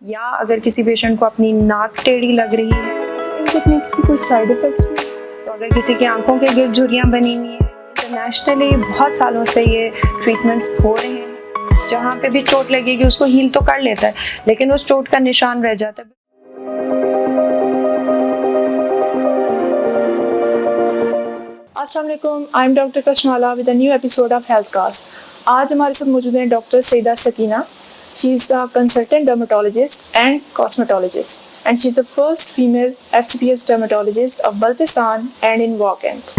या अगर किसी पेशेंट को अपनी नाक टेढ़ी लग रही है, इन टेक्निक्स की कोई साइड इफेक्ट्स भी? तो अगर किसी की आंखों के गिर्द झुर्रियाँ बनी हुई हैं, इंटरनेशनली बहुत सालों से ये ट्रीटमेंट्स हो रहे हैं। जहाँ पे भी चोट लगेगी उसको हील तो कर लेता है, लेकिन उस चोट का निशान रह जाता है। अस्सलाम वालेकुम, I am doctor Kashmala with a new episode of health cast. आज हमारे साथ मौजूद हैं doctor Saeeda Sakina. She is the consultant dermatologist and cosmetologist and she is the first female FCPS dermatologist of Baltistan and in वॉकेंट।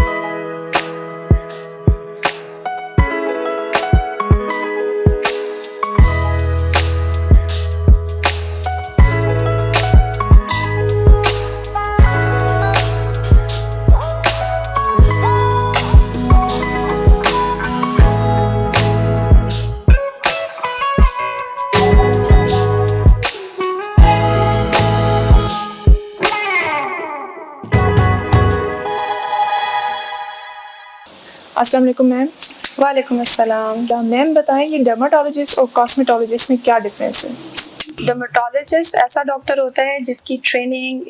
अस्सलाम वालेकुम मैम। वालेकुम अस्सलाम। मैम बताएं कि डर्मेटोलॉजिस्ट और कॉस्मेटोलॉजिस्ट में क्या डिफरेंस है? डर्मेटोलॉजिस्ट ऐसा डॉक्टर होता है जिसकी ट्रेनिंग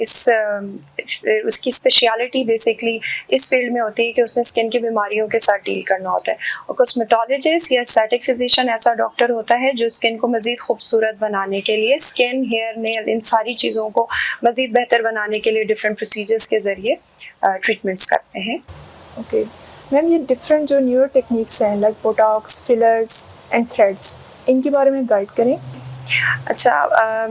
उसकी स्पेशलिटी बेसिकली इस फील्ड में होती है कि उसने स्किन की बीमारियों के साथ डील करना होता है। और कॉस्मेटोलॉजिस्ट या एस्थेटिक फिजिशियन ऐसा डॉक्टर होता है जो स्किन को मज़ीद खूबसूरत बनाने के लिए, स्किन, हेयर, नेल, इन सारी चीज़ों को मज़ीद बेहतर बनाने के लिए डिफरेंट प्रोसीजर्स के ज़रिए ट्रीटमेंट्स करते हैं। ओके मैम, ये डिफरेंट जो न्यूरो टेक्निक्स हैं like Botox, fillers and threads, इनके बारे में गाइड करें। अच्छा,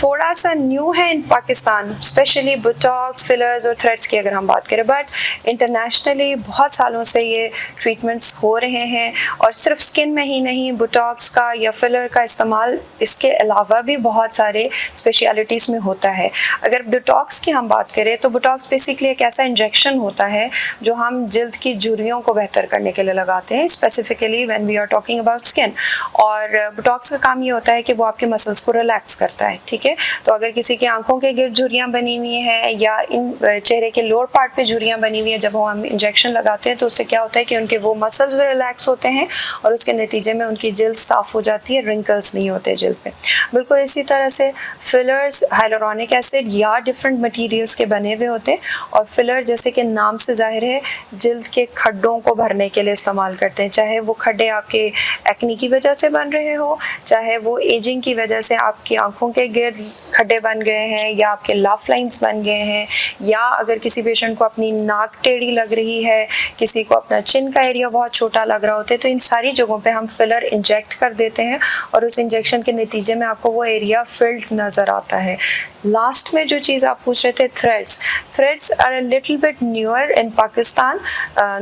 थोड़ा सा न्यू है इन पाकिस्तान, स्पेशली बोटॉक्स, फिलर्स और थ्रेड्स की अगर हम बात करें, बट इंटरनेशनली बहुत सालों से ये ट्रीटमेंट्स हो रहे हैं। और सिर्फ स्किन में ही नहीं, बोटॉक्स का या फिलर का इस्तेमाल इसके अलावा भी बहुत सारे स्पेशलिटीज़ में होता है। अगर बोटॉक्स की हम बात करें तो बोटॉक्स बेसिकली एक ऐसा इंजेक्शन होता है जो हम जल्द की झुर्रियों को बेहतर करने के लिए लगाते हैं, specifically when we are talking about skin. और बोटॉक्स का काम ये होता है कि वो आपके मसल्स को रिलैक्स करता है, ठीक है। तो अगर किसी की आंखों के गिर्द झुर्रियाँ बनी हुई हैं या इन चेहरे के लोअर पार्ट पे झुर्रियाँ बनी हुई हैं, जब हम इंजेक्शन लगाते हैं तो उससे क्या होता है कि उनके वो मसल्स रिलैक्स होते हैं और उसके नतीजे में उनकी जिल्द साफ़ हो जाती है, रिंकल्स नहीं होते जिल्द पे। बिल्कुल इसी तरह से फिलर्स हाइलुरोनिक एसिड या डिफरेंट मटीरियल्स के बने हुए होते हैं। और फिलर जैसे कि नाम से जाहिर है जिल्द के खड्डों को भरने के लिए इस्तेमाल करते हैं, चाहे वो खड्डे आपके एक्ने की वजह से बन रहे हो, चाहे वो एजिंग की वजह से आपकी आंखों के गिर्द खड्डे बन गए हैं या आपके लाफ लाइंस बन गए हैं, या अगर किसी पेशेंट को अपनी नाक टेढ़ी लग रही है, किसी को अपना चिन का एरिया बहुत छोटा लग रहा होता है, तो इन सारी जगहों पे हम फिलर इंजेक्ट कर देते हैं और उस इंजेक्शन के नतीजे में आपको वो एरिया फिल्ड नज़र आता है। लास्ट में जो चीज़ आप पूछ रहे थे, threads are a little bit newer in Pakistan.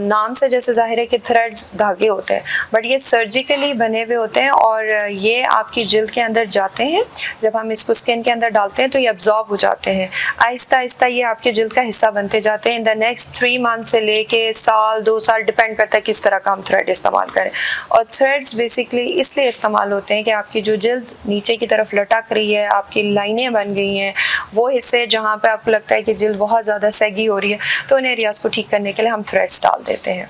नाम से जैसे जाहिर है कि थ्रेड्स धागे होते हैं, बट ये सर्जिकली बने हुए होते हैं और ये आपकी जिल्द के अंदर जाते हैं। जब हम इसको स्किन के अंदर डालते हैं तो ये अब्जॉर्ब हो जाते हैं, आहिस्ता आहिस्ता ये आपके जिल्द का हिस्सा बनते जाते हैं। इन द नेक्स्ट 3 मंथ से लेके साल 2 साल, डिपेंड करता है किस तरह का हम थ्रेड इस्तेमाल करें। और थ्रेड्स बेसिकली इसलिए इस्तेमाल होते हैं कि आपकी जो जिल्द नीचे की तरफ लटक रही है, आपकी लाइनें बन गई हैं, वो हिस्से जहाँ पे आपको लगता है कि जिल्द बहुत ज़्यादा सैगी हो रही है, तो उन एरियाज़ को ठीक करने के लिए हम थ्रेड्स डाल देते हैं।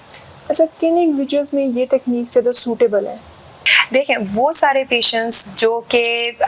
अच्छा, किन इंडिविजुअल्स में ये टेक्निक ज़्यादा सूटेबल है? देखें, वो सारे पेशेंट्स जो कि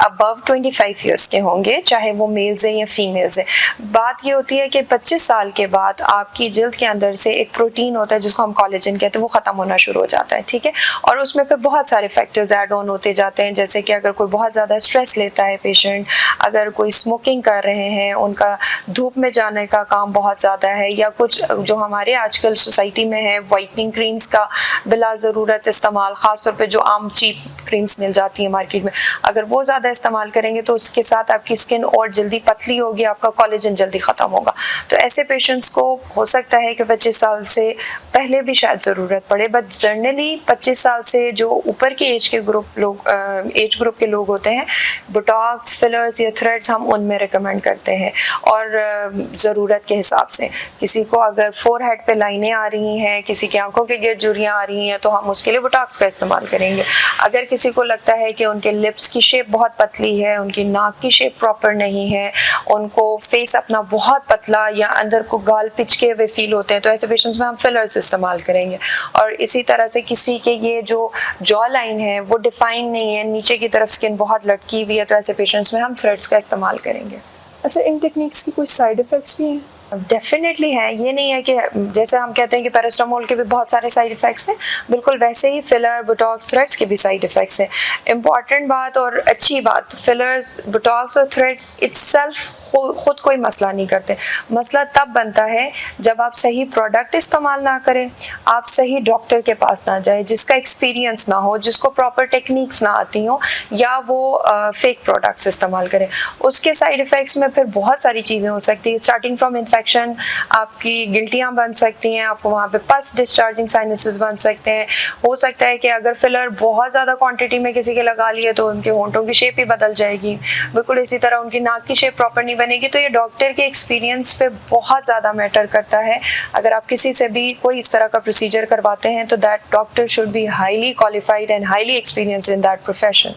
अबव 25 ईयर्स के होंगे, चाहे वो मेल्स हैं या फीमेल्स हैं। बात ये होती है कि 25 साल के बाद आपकी जिल्द के अंदर से एक प्रोटीन होता है जिसको हम कोलेजन कहते हैं, वो ख़त्म होना शुरू हो जाता है, ठीक है। और उसमें फिर बहुत सारे फैक्टर्स ऐड ऑन होते जाते हैं, जैसे कि अगर कोई बहुत ज़्यादा स्ट्रेस लेता है पेशेंट, अगर कोई स्मोकिंग कर रहे हैं, उनका धूप में जाने का काम बहुत ज़्यादा है, या कुछ जो हमारे आजकल सोसाइटी में है वाइटनिंग क्रीम्स का बिला ज़रूरत इस्तेमाल, ख़ासतौर पर जो आम चीप क्रीम्स मिल जाती है मार्केट में, अगर वो ज़्यादा इस्तेमाल करेंगे तो उसके साथ आपकी स्किन और जल्दी पतली होगी, आपका कोलेजन जल्दी ख़त्म होगा। तो ऐसे पेशेंट्स को हो सकता है कि 25 साल से पहले भी शायद ज़रूरत पड़े, बट जनरली 25 साल से जो ऊपर के एज ग्रुप के लोग होते हैं, बोटॉक्स, फिलर्स या थ्रेड्स हम उनमें रिकमेंड करते हैं। और ज़रूरत के हिसाब से किसी को अगर फोरहेड पे लाइनें आ रही हैं, किसी की आंखों के गिर्द झुर्रियाँ आ रही हैं, तो हम उसके लिए बोटॉक्स का इस्तेमाल करेंगे। अगर किसी को लगता है कि उनके लिप्स की शेप बहुत पतली है, उनकी नाक की शेप प्रॉपर नहीं है, उनको फेस अपना बहुत पतला या अंदर को गाल पिचके हुए फील होते हैं, तो ऐसे पेशेंट्स में हम फिलर्स इस्तेमाल करेंगे। और इसी तरह से किसी के ये जो जॉ लाइन है वो डिफाइन नहीं है, नीचे की तरफ स्किन बहुत लटकी हुई है, तो ऐसे पेशेंट्स में हम थ्रेड्स का इस्तेमाल करेंगे। अच्छा, इन टेक्निक्स की कोई साइड इफ़ेक्ट्स भी हैं? डेफिनेटली है, ये नहीं है कि जैसे हम कहते हैं कि पैरास्टामोल के भी बहुत सारे साइड इफ़ेक्ट्स हैं, बिल्कुल वैसे ही फिलर, बोटॉक्स, थ्रेड्स के भी साइड इफ़ेक्ट्स हैं। इम्पॉर्टेंट बात और अच्छी बात, फिलर्स, बोटॉक्स और थ्रेड्स इट्सेल्फ खुद कोई मसला नहीं करते। मसला तब बनता है जब आप सही प्रोडक्ट इस्तेमाल ना करें, आप सही डॉक्टर के पास ना जाए जिसका एक्सपीरियंस ना हो, जिसको प्रॉपर टेक्निक्स ना आती हो, या वो फेक प्रोडक्ट्स इस्तेमाल करें। उसके साइड इफ़ेक्ट्स में फिर बहुत सारी चीज़ें हो सकती है, स्टार्टिंग फ्रॉम इन्फेक्शन, आपकी गिल्टियाँ बन सकती हैं, आपको वहाँ पे पस डिस्चार्जिंग साइनसेस बन सकते हैं। हो सकता है कि अगर फिलर बहुत ज़्यादा क्वांटिटी में किसी के लगा लिए तो उनके होंठों की शेप ही बदल जाएगी। बिल्कुल इसी तरह उनकी नाक की शेप प्रॉपर नहीं बनेगी। तो ये डॉक्टर के एक्सपीरियंस पे बहुत ज़्यादा मैटर करता है। अगर आप किसी से भी कोई इस तरह का प्रोसीजर करवाते हैं तो that doctor should be highly qualified and highly experienced in that profession.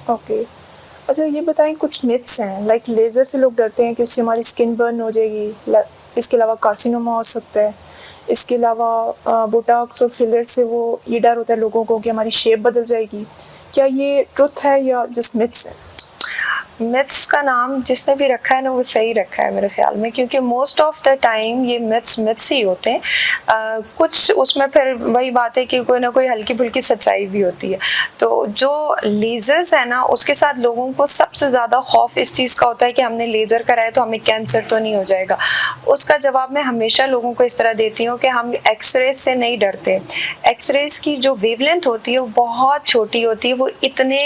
Okay, अच्छा ये बताएं, कुछ मिथ्स हैं लाइक लेज़र से लोग डरते हैं कि उससे हमारी स्किन बर्न हो जाएगी, इसके अलावा कार्सिनोमा हो सकता है, इसके अलावा बोटॉक्स और फिलर से वो ये डर होता है लोगों को कि हमारी शेप बदल जाएगी। क्या ये ट्रुथ है या जस्ट मिथ्स है? मिथ्स का नाम जिसने भी रखा है ना वो सही रखा है मेरे ख्याल में, क्योंकि मोस्ट ऑफ द टाइम ये मिथ्स ही होते हैं। कुछ उसमें फिर वही बात है कि कोई ना कोई हल्की फुल्की सच्चाई भी होती है। तो जो लेज़र्स है ना उसके साथ लोगों को सबसे ज़्यादा खौफ इस चीज़ का होता है कि हमने लेज़र कराया तो हमें कैंसर तो नहीं हो जाएगा। उसका जवाब मैं हमेशा लोगों को इस तरह देती हूँ कि हम एक्सरेज से नहीं डरते। एक्सरेज की जो वेवलेंथ होती है वो बहुत छोटी होती है, वो इतने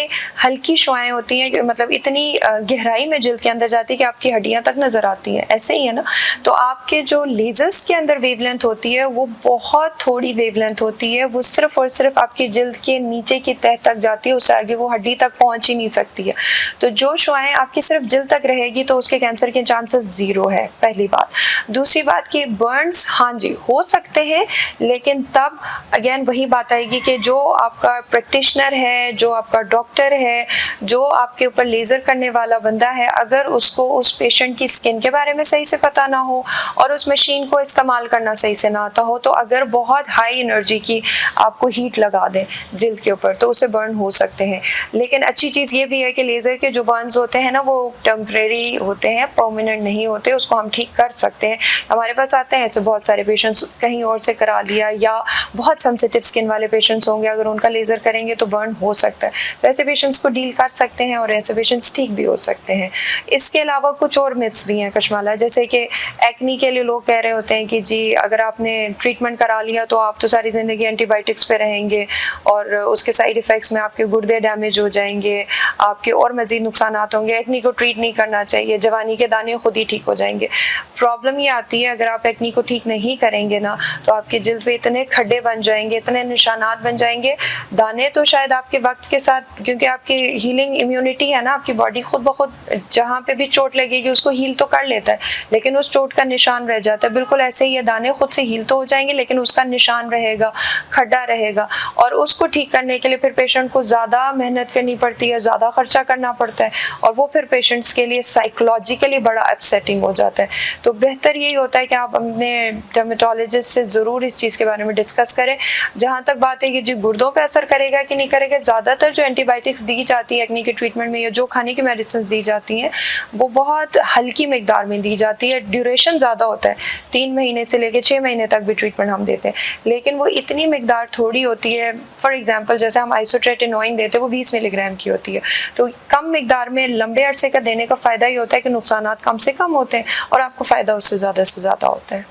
हल्की शुआएं होती हैं, मतलब इतनी गहराई में जिल्द के अंदर जाती है कि आपकी हड्डियां तक नजर आती हैं। ऐसे ही है ना। तो आपके जो लेजर्स के अंदर वेवलेंथ होती है वो बहुत थोड़ी वेवलेंथ होती है, वो सिर्फ और सिर्फ आपकी जिल्द के नीचे की तह तक जाती है, उससे आगे वो हड्डी तक पहुंच ही नहीं सकती है। तो जो शुआएं आपकी सिर्फ जिल्द तक रहेगी तो उसके कैंसर के चांसेस जीरो है, पहली बात। दूसरी बात कि बर्न्स, हाँ जी हो सकते हैं, लेकिन तब अगेन वही बात आएगी कि जो आपका प्रैक्टिशनर है, जो आपका डॉक्टर है, जो आपके ऊपर लेजर करने वाला बंदा है, अगर उसको उस पेशेंट की स्किन के बारे में सही से पता ना हो और उस मशीन को इस्तेमाल करना सही से ना आता हो, तो अगर बहुत हाई एनर्जी की आपको हीट लगा दें जिल्द के ऊपर तो उसे बर्न हो सकते हैं। लेकिन अच्छी चीज़ ये भी है कि लेज़र के जो बर्न्स होते हैं ना वो टेम्परेरी होते हैं, परमानेंट नहीं होते, उसको हम ठीक कर सकते हैं। हमारे पास आते हैं ऐसे बहुत सारे पेशेंट्स, कहीं और से करा लिया, या बहुत सेंसिटिव स्किन वाले पेशेंट्स होंगे, अगर उनका लेज़र करेंगे तो बर्न हो सकता है। तो ऐसे पेशेंट्स को डील कर सकते हैं और ऐसे पेशेंट्स ठीक भी हो सकते हैं। इसके अलावा कुछ और मिथ्स भी हैं कश्माला, जैसे कि एक्नी के लिए लोग कह रहे होते हैं कि जी अगर आपने ट्रीटमेंट करा लिया तो आप तो सारी ज़िंदगी एंटीबायोटिक्स पे रहेंगे और उसके साइड इफ़ेक्ट्स में आपके गुर्दे डैमेज हो जाएंगे, आपके और मज़ीद नुकसान होंगे, एक्नी को ट्रीट नहीं करना चाहिए, जवानी के दाने खुद ही ठीक हो जाएंगे। प्रॉब्लम ये आती है अगर आप एक्नी को ठीक नहीं करेंगे ना तो आपकी जिल्द पे इतने खड्डे बन जाएंगे, इतने निशानात बन जाएंगे। दाने तो शायद आपके वक्त के साथ, क्योंकि आपकी हीलिंग इम्यूनिटी है ना, आपकी बॉडी खुद ब खुद जहाँ पे भी चोट लगेगी उसको हील तो कर लेता है, लेकिन उस चोट का निशान रह जाता है। बिल्कुल ऐसे ही ये दाने खुद से हील तो हो जाएंगे लेकिन उसका निशान रहेगा, खड्डा रहेगा, और उसको ठीक करने के लिए फिर पेशेंट को ज़्यादा मेहनत करनी पड़ती है, ज़्यादा खर्चा करना पड़ता है, और वो फिर पेशेंट्स के लिए साइकोलॉजिकली बड़ा अपसेटिंग हो जाता है। तो बेहतर यही होता है कि आप अपने डर्मेटोलॉजिस्ट से ज़रूर इस चीज़ के बारे में डिस्कस करें। जहाँ तक बात है कि जी गुर्दों पे असर करेगा कि नहीं करेगा, ज़्यादातर जो एंटीबायोटिक्स दी जाती है एक्नी के ट्रीटमेंट में या जो खाने की मेडिसिन दी जाती हैं वो बहुत हल्की मिकदार में दी जाती है, ड्यूरेशन ज़्यादा होता है, 3 महीने से लेकर 6 महीने तक भी ट्रीटमेंट हम देते हैं, लेकिन वो इतनी मिकदार थोड़ी होती है। फॉर एग्जांपल जैसे हम आइसोट्रेटिनोइन देते हैं वो 20 मिलीग्राम की होती है, तो कम मिकदार में लंबे अरसे का देने का फ़ायदा ये होता है कि नुकसान कम से कम होते हैं और आपको फ़ायदा उससे ज़्यादा होता है।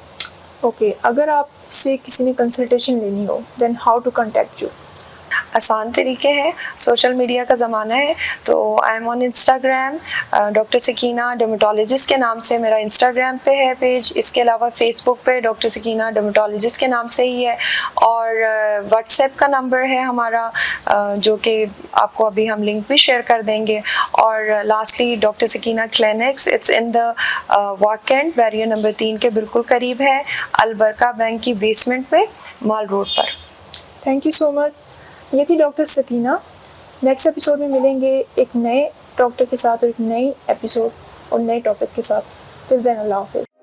ओके, अगर आपसे किसी ने कंसल्टेशन लेनी हो then how to contact you? आसान तरीके हैं, सोशल मीडिया का ज़माना है, तो I am on Instagram, doctor Sakina dermatologist के नाम से मेरा इंस्टाग्राम पे है पेज। इसके अलावा फेसबुक पे डॉक्टर सकीना डर्मेटोलॉजिस्ट के नाम से ही है, और व्हाट्सएप का नंबर है हमारा जो कि आपको अभी हम लिंक भी शेयर कर देंगे। और lastly doctor Sakina clinics, it's in the वाकेंड बैरियर नंबर 3 के बिल्कुल करीब है, अलबरका बैंक की बेसमेंट में, माल रोड पर। Thank you so much. ये थी डॉक्टर सकीना। नेक्स्ट एपिसोड में मिलेंगे एक नए डॉक्टर के साथ और एक नई एपिसोड और नए टॉपिक के साथ। टिल देन अल्लाह हाफिज़।